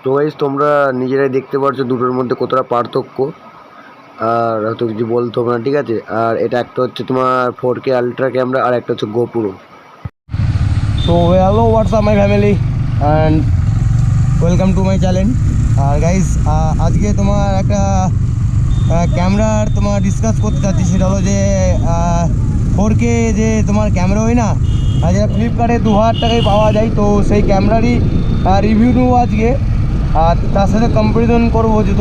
তো গাইস তোমরা নিজেরাই দেখতে পারছো দুটোর মধ্যে কতটা পার্থক্য, আর হয়তো কিছু বলতে হবে না, ঠিক আছে। আর এটা একটা হচ্ছে তোমার 4K আলট্রা ক্যামেরা আর একটা হচ্ছে গোপ্রো। তো hello what's up my family and welcome to my channel. আর গাইস আজকে তোমার একটা ক্যামেরার তোমার ডিসকাস করতে চাচ্ছি। সেটা হলো যে 4K যে তোমার ক্যামেরা হয় না, যেটা ফ্লিপকার্টে 2000 টাকায় পাওয়া যায়, তো সেই ক্যামেরারই রিভিউ নেবো আজকে। আর তার সাথে কম্পারিজন করবো যে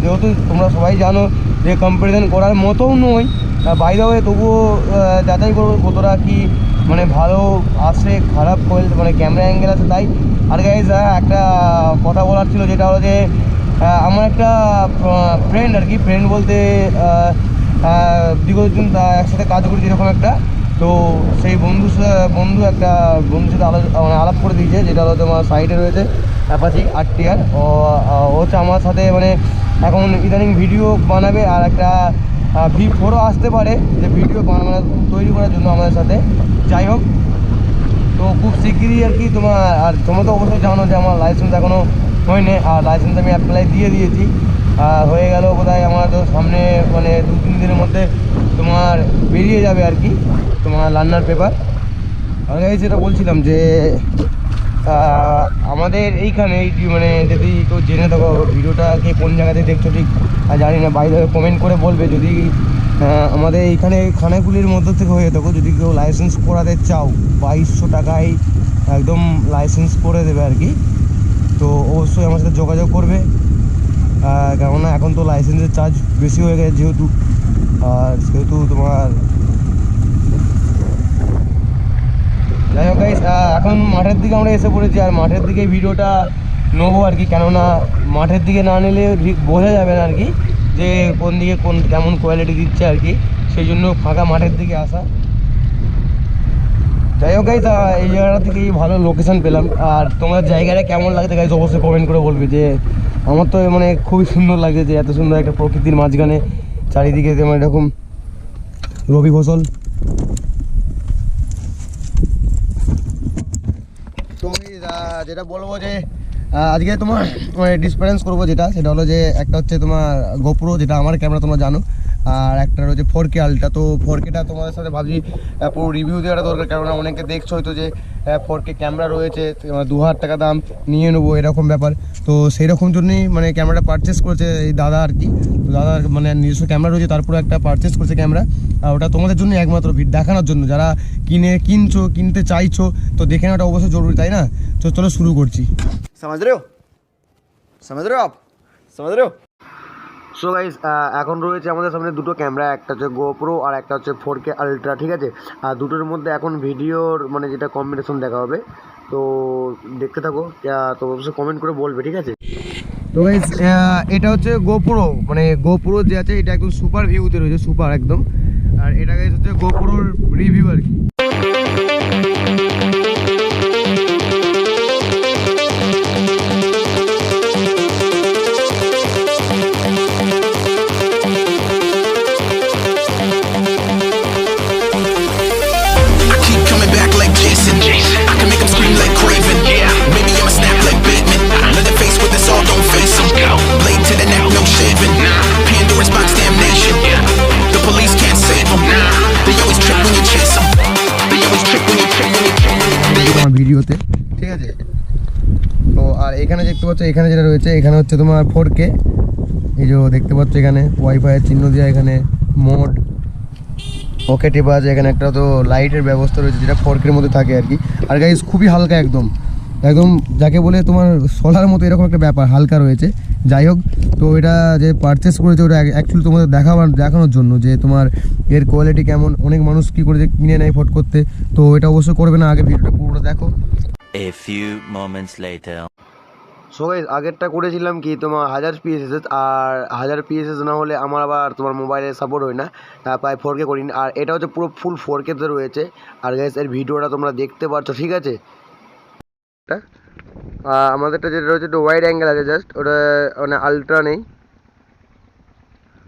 যেহেতু তোমরা সবাই জানো যে কম্পারিজন করার মতোও নয়, বাইরে হয়ে তবুও যাচাই করবো কতটা কি মানে ভালো আসে, খারাপ মানে ক্যামেরা অ্যাঙ্গেল আছে তাই। আর গাইজ একটা কথা বলার ছিল, যেটা হলো যে আমার একটা ফ্রেন্ড, আর কি ফ্রেন্ড বলতে বিগত দিন একসাথে কাজ করি যেরকম একটা, তো সেই বন্ধুর সাথে মানে আলাপ করে দিয়েছে, যেটা হলো তোমার সাইডে রয়েছে অ্যাপাচি RTR। ও হচ্ছে আমার সাথে মানে এখন ইদানিং ভিডিও বানাবে, আর একটা V4ও আসতে পারে যে ভিডিও মানে তৈরি করার জন্য আমাদের সাথে। যাই হোক, তো খুব শিগগিরই আর কি তোমরা তো অবশ্যই জানো যে আমার লাইসেন্স এখনও হয়নি, আর লাইসেন্স আমি অ্যাপ্লাই দিয়ে দিয়েছি। হয়ে গেল বোধহয় আমার তো সামনে মানে 2-3 দিনের মধ্যে তোমার বেরিয়ে যাবে আর কি তোমার লার্নার পেপার। আমি যেটা বলছিলাম যে আমাদের এইখানে মানে যদি কেউ জেনে থাকো ভিডিওটা কে কোন জায়গাতে দেখছো ঠিক জানি না, বাইরে কমেন্ট করে বলবে। যদি আমাদের এইখানে খানাকুলির মধ্য থেকে হয়ে থাকো, যদি কেউ লাইসেন্স করাতে চাও 2200 টাকায় একদম লাইসেন্স করে দেবে আর কি, তো অবশ্যই আমার সাথে যোগাযোগ করবে। কেননা এখন তো লাইসেন্সের চার্জ বেশি হয়ে গেছে যেহেতু, আর সেহেতু তোমার যাই হোক গাইস, এখন মাঠের দিকে আমরা এসে পড়েছি, আর মাঠের দিকে ভিডিওটা নেবো আর কি। কেননা মাঠের দিকে না নিলে বোঝা যাবে না আর কি যে কোন দিকে কেমন কোয়ালিটি দিচ্ছে আর কি, সেই জন্য ফাঁকা মাঠের দিকে আসা। যাই হোক গাইস, এই জায়গাটা থেকেই ভালো লোকেশন পেলাম। আর তোমার জায়গাটা কেমন লাগছে গাইস অবশ্যই কমেন্ট করে বলবে। যে আমার তো মানে খুবই সুন্দর লাগছে যে এত সুন্দর একটা প্রকৃতির মাঝখানে চারিদিকে যেমন এরকম রবি ফসল। তুমি যেটা বলবো যে আজকে তোমার মানে ডিফারেন্স করবো সেটা হলো যে একটা হচ্ছে তোমার গোপ্রো, যেটা আমার ক্যামেরা তোমরা জানো, আর একটা রয়েছে 4K আলট্রা। তো 4Kটা তোমাদের সাথে ভাবছি পুরো রিভিউ দেওয়াটা দরকার, কেননা অনেকে দেখছো হয়তো যে 4K ক্যামেরা রয়েছে 2000 টাকা দাম, নিয়ে নেবো এরকম ব্যাপার। তো সেই রকম জন্যই মানে ক্যামেরাটা পারচেস করেছে এই দাদা আর কি। তো দাদার মানে নিজস্ব ক্যামেরা রয়েছে, তারপরে একটা পারচেস করেছে ক্যামেরা। ওটা তোমাদের জন্য একমাত্র দেখানোর জন্য, যারা কিনতে চাইছো তো দেখে নেওয়াটা অবশ্যই জরুরি, তাই না? তো চলো শুরু করছি। समझ रहे हो आप समझ रहे हो। সো গাইস, এখন রয়েছে আমাদের সামনে দুটো ক্যামেরা, একটা হচ্ছে গোপ্রো আর একটা হচ্ছে 4K আলট্রা, ঠিক আছে। আর দুটোর মধ্যে এখন ভিডিওর মানে যেটা কম্বিনেশন দেখা হবে, তো দেখতে থাকো। তো অবশ্যই কমেন্ট করে বলবে, ঠিক আছে। তো গাইস, এটা হচ্ছে গোপ্রো, মানে গোপ্রো যে আছে এটা একদম সুপার ভিউতে রয়েছে, সুপার একদম। আর এটা গাইস হচ্ছে গোপ্রোর রিভিউ আর কি। ভিডিওতে ঠিক আছে। তো আর এখানে দেখতে পাচ্ছ, এখানে যেটা রয়েছে এখানে হচ্ছে তোমার 4K, এই যে দেখতে পাচ্ছ এখানে ওয়াইফাইয়ের চিহ্ন দেওয়া, এখানে মোড ওকে টেপা আছে, এখানে একটা তো লাইটের ব্যবস্থা রয়েছে যেটা 4K মধ্যে থাকে আর কি। আর গাইস খুবই হালকা, একদম একদম যাকে বলে তোমার সোলার মতো এরকম একটা ব্যাপার, হালকা রয়েছে। যাই হোক, তো এটা যে পারচেস করেছে ওটা অ্যাকচুয়ালি তোমাদের দেখানোর জন্য যে তোমার এর কোয়ালিটি কেমন। অনেক মানুষ কী করে যে কিনে নেয় ফট করতে, তো এটা অবশ্যই করবে না, আগে ভিডিওটা পুরোটা দেখো। A few moments later. So guys, আগেরটা করেছিলাম কি তোমার 1000 PSS, আর 1000 PSS না হলে আমার আবার তোমার মোবাইলে সাপোর্ট হয় না, প্রায় 4K করিনি। আর এটা হচ্ছে পুরো ফুল 4K তে রয়েছে। আর গাইস এর ভিডিওটা তোমরা দেখতে পাচ্ছ, ঠিক আছে। আমাদেরটা যেটা রয়েছে একটু ওয়াইড অ্যাঙ্গেল আছে, জাস্ট ওটা মানে আলট্রা নেই।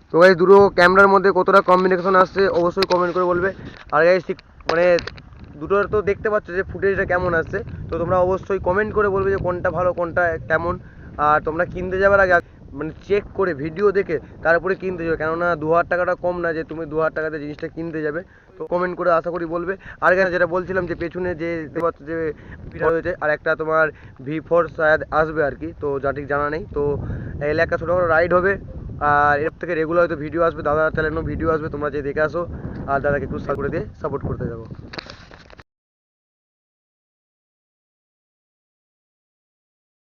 তো গাইস দুটো ক্যামেরার মধ্যে কতটা কম্বিনেশন আসছে অবশ্যই কমেন্ট করে বলবে। আর গাইস ঠিক মানে দুটোর তো দেখতে পাচ্ছ যে ফুটেজটা কেমন আসছে। তো তোমরা অবশ্যই কমেন্ট করে বলবে যে কোনটা ভালো কোনটা কেমন। আর তোমরা কিনতে যাবার আগে মানে চেক করে ভিডিও দেখে তারপরে কিনতে যাবে, কেননা 2000 টাকাটা কম না যে তুমি 2000 টাকাতে জিনিসটা কিনতে যাবে। তো কমেন্ট করে আশা করি বলবে। আর এখানে যেটা বলছিলাম যে পেছনে যে দেখতে পাচ্ছ যে ভিড় হয়েছে আর একটা তোমার V4 শায়দ আসবে আর কি, তো যা ঠিক জানা নেই। তো এলে একটা ছোটোখাটো রাইড হবে আর এর থেকে রেগুলার হয়তো ভিডিও আসবে, দাদার চ্যানেলেও ভিডিও আসবে, তোমরা যে দেখে আসো আর দাদাকে একটু সাপোর্ট করে দিয়ে সাপোর্ট করতে যাবো।